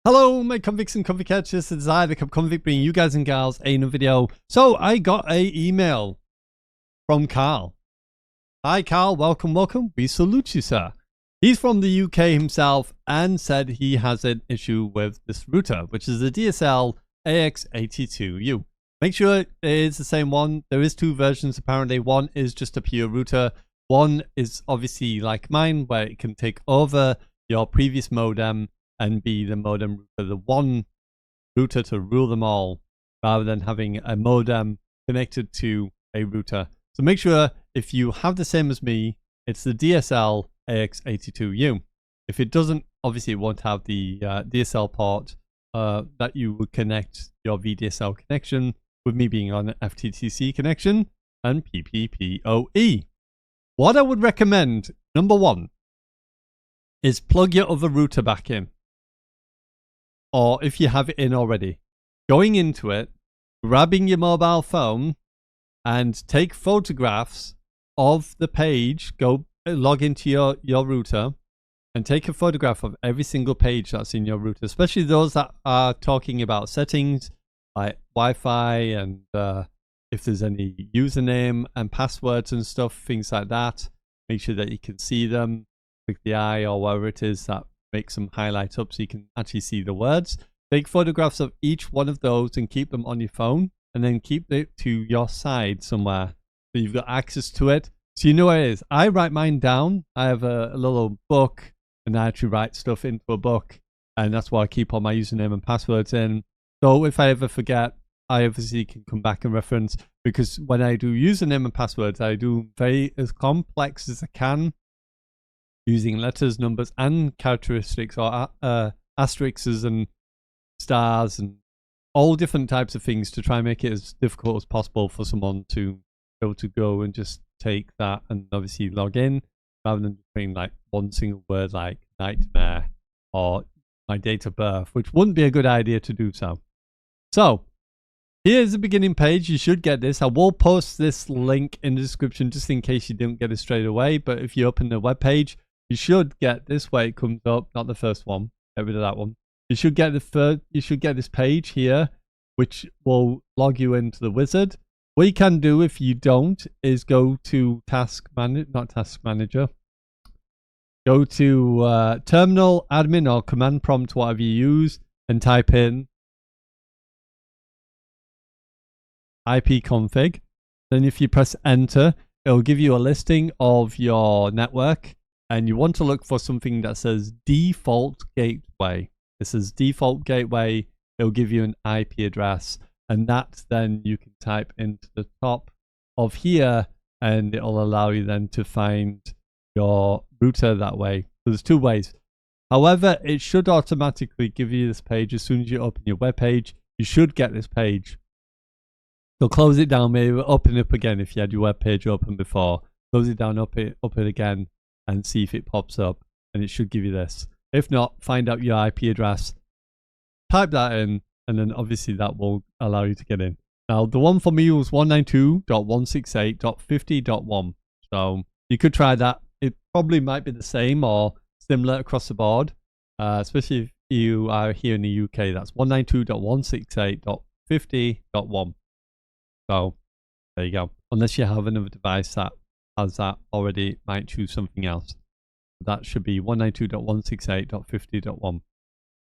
Hello, my convicts and convict catchers. It's I, the convict, bringing you guys and gals another video. So I got a email from Carl. Hi, Carl. Welcome, welcome. We salute you, sir. He's from the UK himself and said he has an issue with this router, which is the DSL AX82U. Make sure it is the same one. There is two versions apparently. One is just a pure router. One is obviously like mine, where it can take over your previous modem and be the modem router, the one router to rule them all, rather than having a modem connected to a router. So make sure if you have the same as me, it's the DSL AX82U. If it doesn't, obviously it won't have the DSL port that you would connect your VDSL connection, with me being on an FTTC connection and PPPoE. What I would recommend, number one, is plug your other router back in. Or if you have it in already, going into it, grabbing your mobile phone and take photographs of the page, go log into your router and take a photograph of every single page that's in your router, especially those that are talking about settings like Wi-Fi and if there's any username and passwords and stuff, things like that. Make sure that you can see them, click the eye or wherever it is that makes them highlight up so you can actually see the words. Take photographs of each one of those and keep them on your phone, and then keep it to your side somewhere so you've got access to it, so you know where it is. I write mine down. I have a little book and I actually write stuff into a book, and that's why I keep all my username and passwords in. So if I ever forget, I obviously can come back and reference, because when I do username and passwords, I do very as complex as I can, using letters, numbers, and characteristics, or asterisks and stars and all different types of things, to try and make it as difficult as possible for someone to be able to go and just take that and obviously log in, rather than putting like one single word like nightmare or my date of birth, which wouldn't be a good idea to do so. So here's the beginning page. You should get this. I will post this link in the description just in case you didn't get it straight away. But if you open the web page, you should get this way. It comes up, not the first one. Get rid of that one. You should get the third. You should get this page here, which will log you into the wizard. What you can do if you don't is go to Task Manager, not Task Manager. Go to Terminal, Admin, or Command Prompt, whatever you use, and type in ipconfig. Then if you press enter, it'll give you a listing of your network, and you want to look for something that says default gateway. This is default gateway. It'll give you an IP address, and that then you can type into the top of here, and it'll allow you then to find your router that way. So there's two ways. However, it should automatically give you this page as soon as you open your web page. You should get this page. So close it down, maybe open it up again if you had your web page open before. Close it down, up it again, and see if it pops up, and it should give you this. If not, find out your IP address, type that in, and then obviously that will allow you to get in. Now, the one for me was 192.168.50.1, so you could try that. It probably might be the same or similar across the board, especially if you are here in the UK. That's 192.168.50.1. So there you go. Unless you have another device that has that already, might choose something else. That should be 192.168.50.1.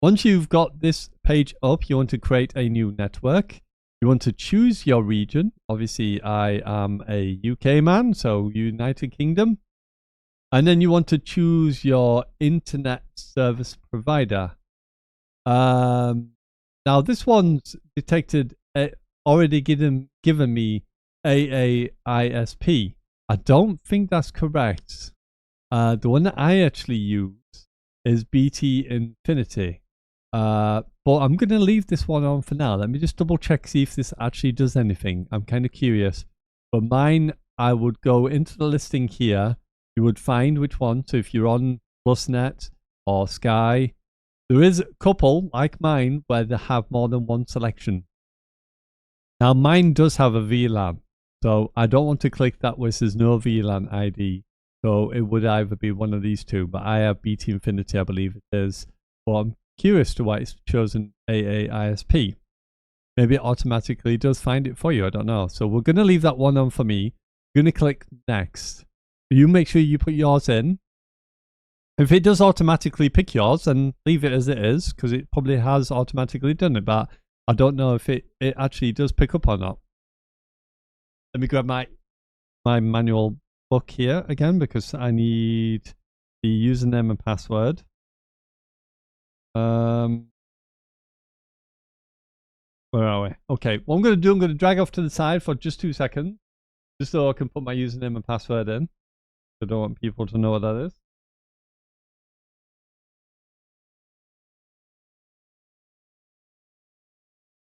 Once you've got this page up, you want to create a new network. You want to choose your region. Obviously, I am a UK man, so United Kingdom. And then you want to choose your internet service provider. Now, this one's detected already given me AAISP. I don't think that's correct. The one that I actually use is BT Infinity. But I'm going to leave this one on for now. Let me just double check, see if this actually does anything. I'm kind of curious. But mine, I would go into the listing here. You would find which one. So if you're on PlusNet or Sky, there is a couple like mine where they have more than one selection. Now mine does have a VLAN, so I don't want to click that where it says no VLAN ID. So it would either be one of these two, but I have BT Infinity, I believe it is. But I'm curious to why it's chosen AAISP. Maybe it automatically does find it for you. I don't know. So we're going to leave that one on for me. I'm going to click next. You make sure you put yours in. If it does automatically pick yours, then leave it as it is, because it probably has automatically done it. But I don't know if it actually does pick up or not. Let me grab my manual book here again, because I need the username and password. Where are we? Okay, what I'm going to do, I'm going to drag off to the side for just 2 seconds, just so I can put my username and password in. I don't want people to know what that is.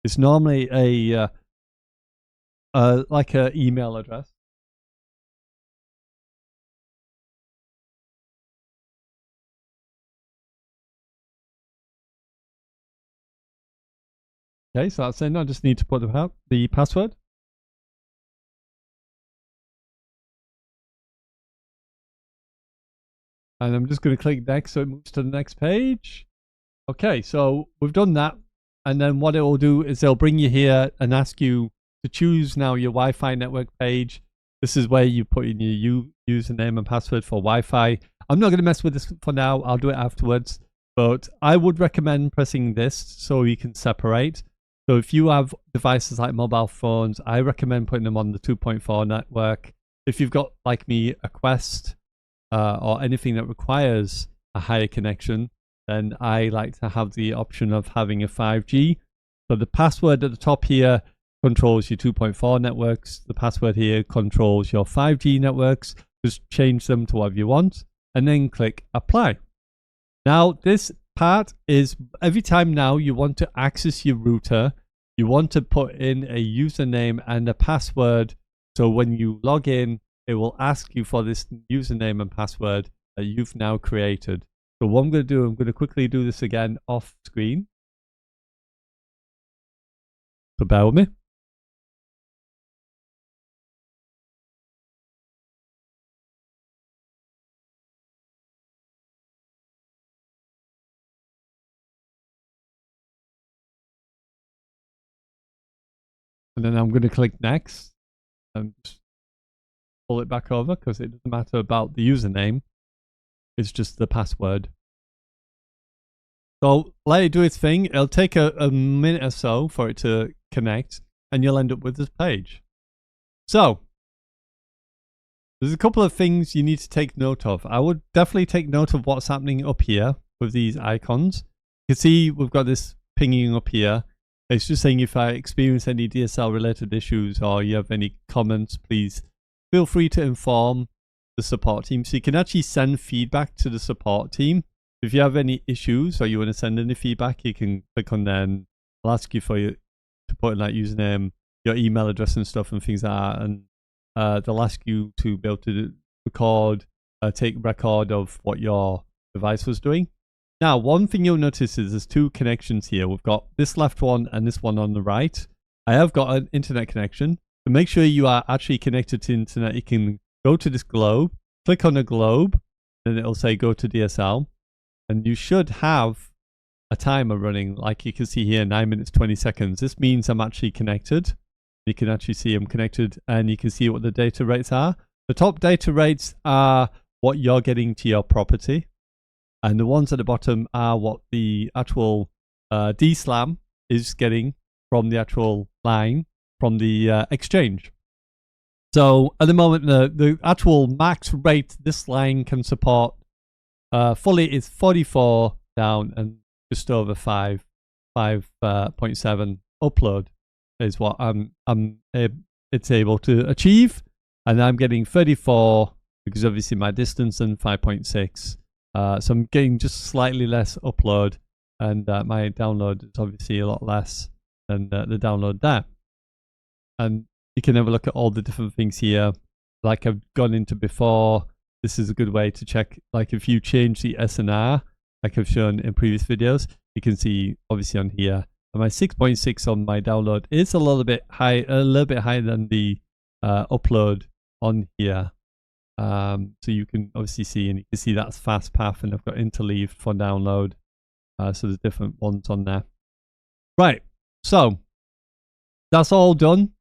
It's normally a like an email address. Okay, so that's it. I just need to put the password. And I'm just going to click next so it moves to the next page. Okay, so we've done that. And then what it will do is they'll bring you here and ask you to choose now your Wi-Fi network page. This is where you put in your username and password for Wi-Fi. I'm not going to mess with this for now. I'll do it afterwards. But I would recommend pressing this so you can separate. So if you have devices like mobile phones, I recommend putting them on the 2.4 network. If you've got, like me, a Quest or anything that requires a higher connection, then I like to have the option of having a 5G. So the password at the top here controls your 2.4 networks. The password here controls your 5G networks. Just change them to whatever you want and then click apply. Now this part is every time now you want to access your router, you want to put in a username and a password. So when you log in, it will ask you for this username and password that you've now created. So what I'm going to do, I'm going to quickly do this again off screen. So bear with me. And then I'm going to click next and just pull it back over because it doesn't matter about the username. It's just the password. So let it do its thing. It'll take a minute or so for it to connect and you'll end up with this page. So there's a couple of things you need to take note of. I would definitely take note of what's happening up here with these icons. You can see we've got this pinging up here. It's just saying if I experience any DSL related issues or you have any comments, please feel free to inform the support team. So you can actually send feedback to the support team. If you have any issues or you want to send any feedback, you can click on there and I'll ask you for you to put in that username, your email address and stuff and things like that. And they'll ask you to be able to record, take record of what your device was doing. Now, one thing you'll notice is there's two connections here. We've got this left one and this one on the right. I have got an internet connection. To make sure you are actually connected to internet, you can go to this globe, click on the globe, and it'll say go to DSL. And you should have a timer running, like you can see here, 9 minutes, 20 seconds. This means I'm actually connected. You can actually see I'm connected and you can see what the data rates are. The top data rates are what you're getting to your property. And the ones at the bottom are what the actual DSLAM is getting from the actual line from the exchange. So at the moment, the actual max rate this line can support fully is 44 down and just over 5.7 upload is what it's able to achieve. And I'm getting 34 because obviously my distance and 5.6. So I'm getting just slightly less upload and my download is obviously a lot less than the download there. And you can have a look at all the different things here like I've gone into before. This is a good way to check, like if you change the SNR like I've shown in previous videos, you can see obviously on here and my 6.6 on my download is a little bit higher than the upload on here. So you can obviously see, and you can see that's fast path, and I've got interleaved for download. So there's different ones on there. Right. So that's all done.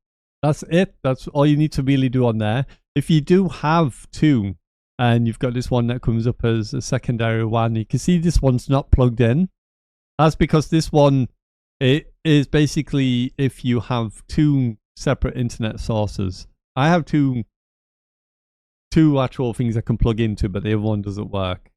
That's it. That's all you need to really do on there. If you do have two, and you've got this one that comes up as a secondary one, you can see this one's not plugged in. That's because this one, it is basically if you have two separate internet sources. I have two actual things I can plug into, but the other one doesn't work.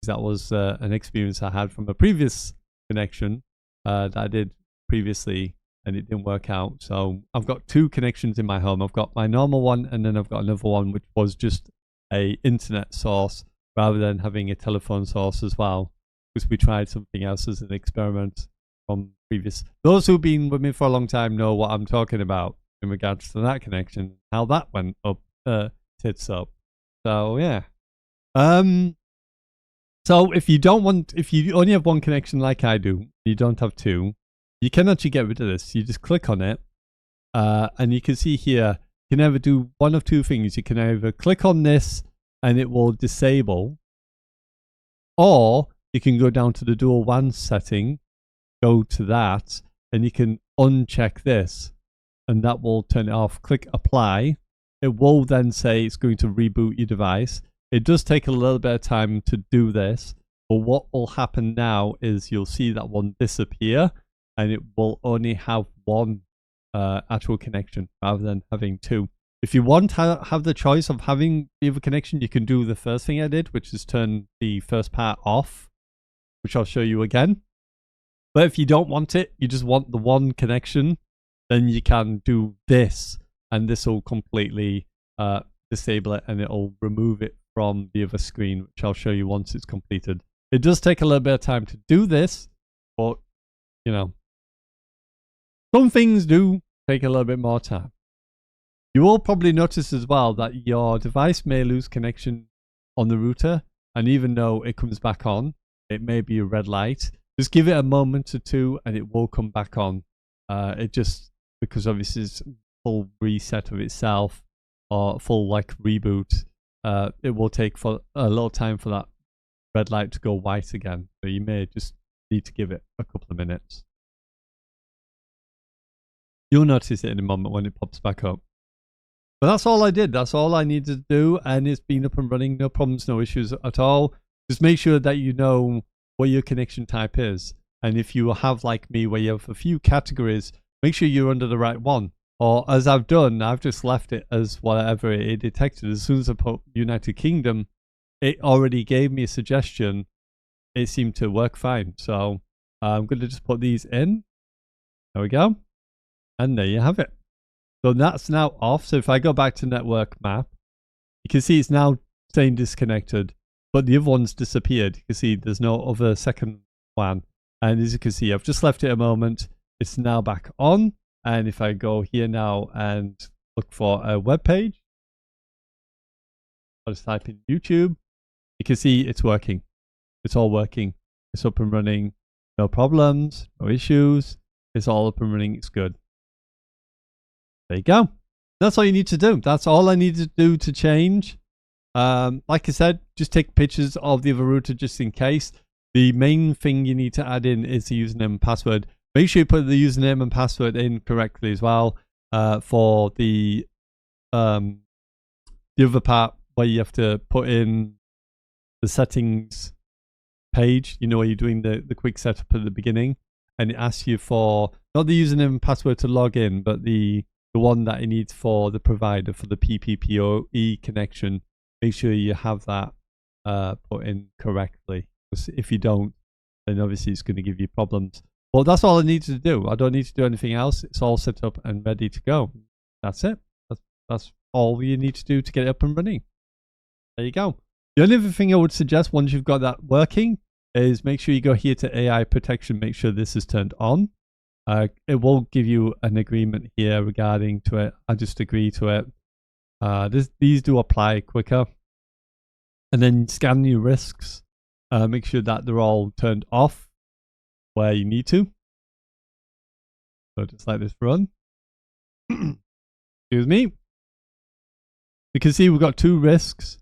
That was an experience I had from a previous connection that I did previously, and it didn't work out. So I've got two connections in my home. I've got my normal one, and then I've got another one which was just a internet source rather than having a telephone source as well, because we tried something else as an experiment from previous. Those who've been with me for a long time know what I'm talking about in regards to that connection, how that went up, tits up. So yeah. So if you only have one connection like I do, you don't have two, you can actually get rid of this. You just click on it, and you can see here, you can either do one of two things. You can either click on this and it will disable, or you can go down to the dual WAN setting, go to that, and you can uncheck this, and that will turn it off. Click apply. It will then say it's going to reboot your device. It does take a little bit of time to do this, but what will happen now is you'll see that one disappear, and it will only have one actual connection rather than having two. If you want to have the choice of having the other connection, you can do the first thing I did, which is turn the first part off, which I'll show you again. But if you don't want it, you just want the one connection, then you can do this, and this will completely disable it, and it'll remove it from the other screen, which I'll show you once it's completed. It does take a little bit of time to do this, but you know, some things do take a little bit more time. You will probably notice as well that your device may lose connection on the router, and even though it comes back on, it may be a red light. Just give it a moment or two and it will come back on. It just, because obviously it's full reset of itself or full like reboot, it will take for a little time for that red light to go white again. So you may just need to give it a couple of minutes. You'll notice it in a moment when it pops back up. But that's all I did. That's all I needed to do, and it's been up and running. No problems, no issues at all. Just make sure that you know what your connection type is. And if you have, like me, where you have a few categories, make sure you're under the right one. Or as I've done, I've just left it as whatever it detected. As soon as I put United Kingdom, it already gave me a suggestion. It seemed to work fine. So I'm going to just put these in. There we go. And there you have it. So that's now off. So if I go back to network map, you can see it's now staying disconnected, but the other one's disappeared. You can see there's no other second one. And as you can see, I've just left it a moment. It's now back on. And if I go here now and look for a web page, I'll just type in YouTube. You can see it's working. It's all working. It's up and running. No problems, no issues. It's all up and running. It's good. There you go. That's all you need to do. That's all I need to do to change. Like I said, just take pictures of the other router just in case. The main thing you need to add in is the username and password. Make sure you put the username and password in correctly as well for the other part where you have to put in the settings page. You know, where you're doing the quick setup at the beginning, and it asks you for not the username and password to log in, but the one that it needs for the provider for the PPPoE connection. Make sure you have that put in correctly. Because if you don't, then obviously it's going to give you problems. Well, that's all I need to do. I don't need to do anything else. It's all set up and ready to go. That's it. That's all you need to do to get it up and running. There you go. The only other thing I would suggest once you've got that working is make sure you go here to AI protection. Make sure this is turned on. It will give you an agreement here regarding to it. I just agree to it. These do apply quicker. And then scan your risks. Make sure that they're all turned off where you need to. So just let this run. Excuse me. You can see we've got two risks.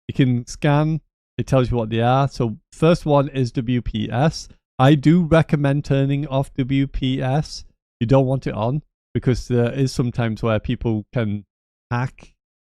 You can scan. It tells you what they are. So first one is WPS. I do recommend turning off WPS. You don't want it on because there is sometimes where people can hack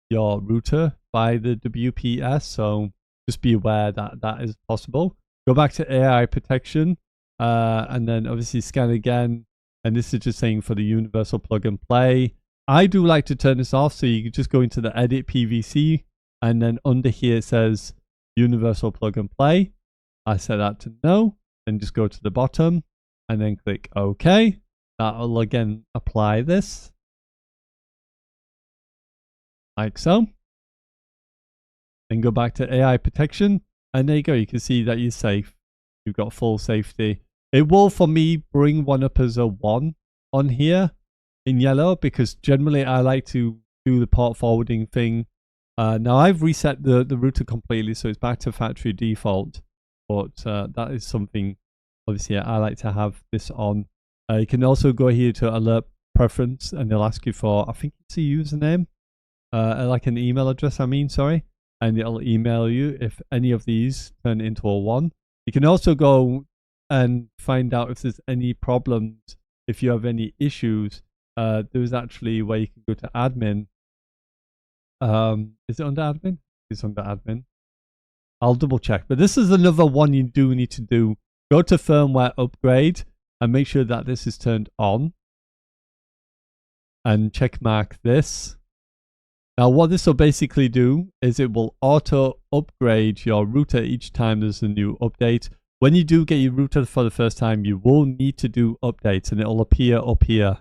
your router by the WPS. So just be aware that that is possible. Go back to AI protection and then obviously scan again. And this is just saying for the universal plug and play. I do like to turn this off. So you can just go into the edit PVC and then under here it says universal plug and play. I set that to no. Then just go to the bottom and then click OK. That will again apply this like so. Then go back to AI protection and there you go. You can see that you're safe. You've got full safety. It will for me bring one up as a 1 on here in yellow because generally I like to do the port forwarding thing. Now I've reset the router completely so it's back to factory default. But that is something, obviously, I like to have this on. You can also go here to alert preference, and they'll ask you for, I think it's a username, like an email address, and it'll email you if any of these turn into a 1. You can also go and find out if there's any problems, if you have any issues. There's actually where you can go to admin. Is it under admin? It's under admin. I'll double check, but this is another one you do need to do. Go to firmware upgrade and make sure that this is turned on and check mark this. Now what this will basically do is it will auto upgrade your router each time there's a new update. When you do get your router for the first time, you will need to do updates and it'll appear up here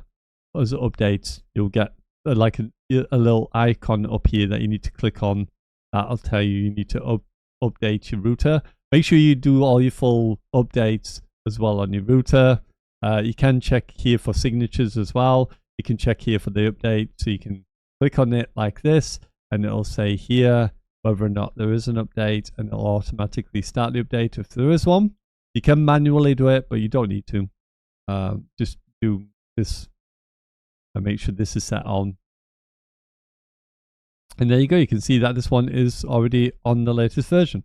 as updates. You'll get like a little icon up here that you need to click on. That'll tell you need to update your router. Make sure you do all your full updates as well on your router. You can check here for signatures as well. You can check here for the update. So you can click on it like this and it'll say here whether or not there is an update and it'll automatically start the update if there is one. You can manually do it, but you don't need to. Just do this and make sure this is set on. And there you go. You can see that this one is already on the latest version.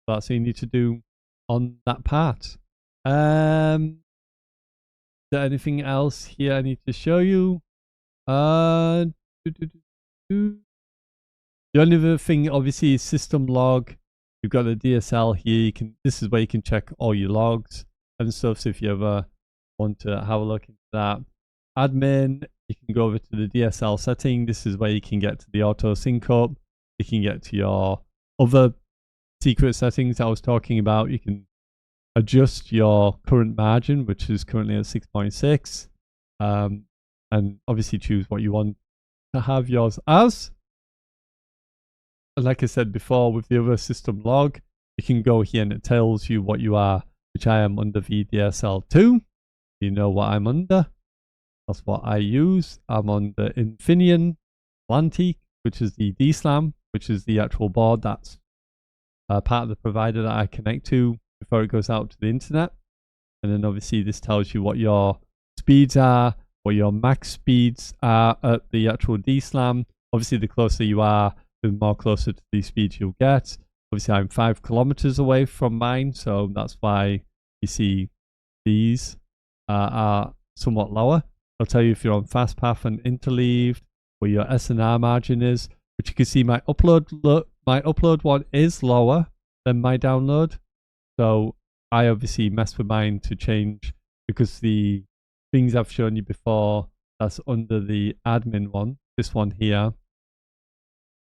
That's what you need to do on that part. Is there anything else here I need to show you? The only other thing obviously is system log. You've got the DSL here. This is where you can check all your logs and stuff. So if you ever want to have a look into that. Admin, you can go over to the DSL setting. This is where you can get to the auto sync up. You can get to your other secret settings I was talking about. You can adjust your current margin, which is currently at 6.6. And obviously choose what you want to have yours as. And like I said before, with the other system log, you can go here and it tells you what you are, which I am under VDSL2. You know what I'm under. That's what I use. I'm on the Infineon Atlantic, which is the DSLAM, which is the actual board that's part of the provider that I connect to before it goes out to the internet. And then obviously this tells you what your speeds are, what your max speeds are at the actual DSLAM. Obviously the closer you are, the more closer to the speeds you'll get. Obviously I'm 5 kilometers away from mine, so that's why you see these are somewhat lower. I'll tell you if you're on FastPath and interleaved, where your SNR margin is, but you can see my upload one is lower than my download. So I obviously mess with mine to change because the things I've shown you before, that's under the admin one, this one here.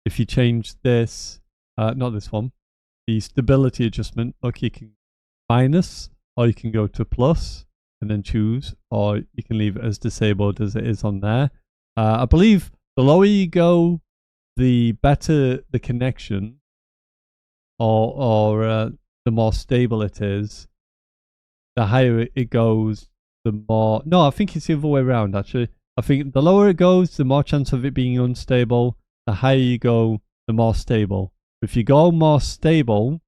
If you change this, not this one, the stability adjustment, look, you can minus or you can go to plus and then choose, or you can leave it as disabled as it is on there. I believe the lower you go, the better the connection or the more stable it is. The higher it goes, the more... No, I think it's the other way around actually. I think the lower it goes, the more chance of it being unstable. The higher you go, the more stable. If you go more stable,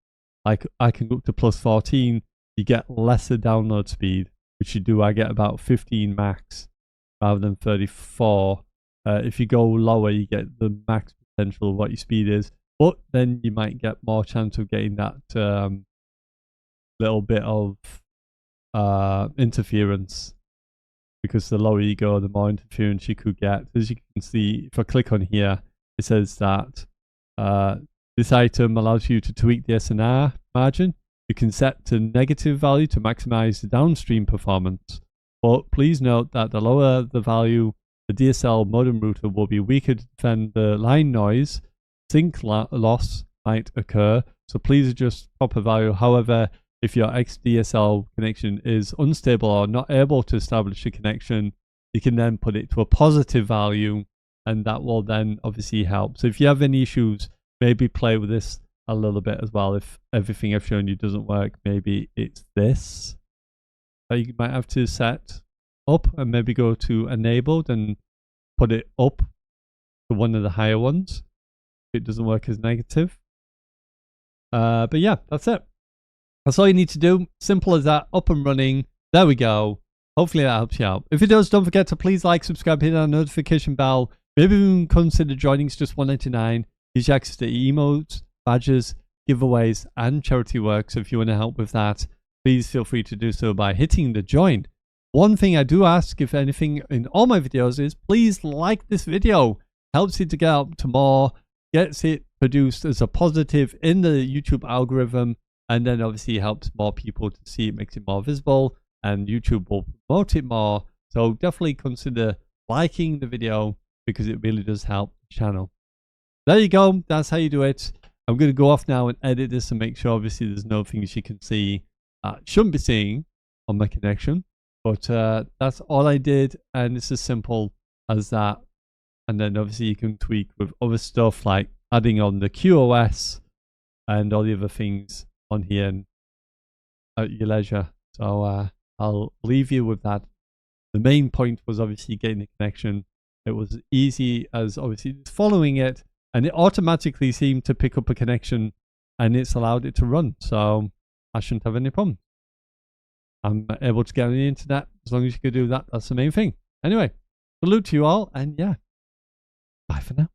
like I can go up to plus 14, you get lesser download speed, which you do. I get about 15 max rather than 34. If you go lower, you get the max potential of what your speed is, but then you might get more chance of getting that little bit of interference, because the lower you go, the more interference you could get. As you can see, if I click on here, it says that this item allows you to tweak the SNR margin. You can set to negative value to maximize the downstream performance. But please note that the lower the value, the DSL modem router will be weaker to defend the line noise. Sync loss might occur, so please adjust proper value. However, if your XDSL connection is unstable or not able to establish a connection, you can then put it to a positive value, and that will then obviously help. So if you have any issues, maybe play with this a little bit as well. If everything I've shown you doesn't work, maybe it's this that you might have to set up, and maybe go to enabled and put it up to one of the higher ones if it doesn't work as negative. But yeah, that's it. That's all you need to do. Simple as that. Up and running. There we go. Hopefully that helps you out. If it does, don't forget to please like, subscribe, hit that notification bell. Maybe even consider joining. It's just $1.99. Gives you access to emotes, badges, giveaways, and charity work. So if you want to help with that, please feel free to do so by hitting the join. One thing I do ask, if anything, in all my videos is please like this video. Helps it to get out to more, gets it produced as a positive in the YouTube algorithm, and then obviously helps more people to see it, makes it more visible, and YouTube will promote it more. So definitely consider liking the video, because it really does help the channel. There you go. That's how you do it. I'm going to go off now and edit this and make sure obviously there's no things you can see shouldn't be seeing on my connection. But that's all I did, and it's as simple as that. And then obviously you can tweak with other stuff like adding on the QoS and all the other things on here and at your leisure. So I'll leave you with that. The main point was obviously getting the connection. It was easy as obviously just following it, and it automatically seemed to pick up a connection, and it's allowed it to run. So I shouldn't have any problem. I'm able to get on the internet. As long as you can do that, that's the main thing. Anyway, salute to you all, and yeah, bye for now.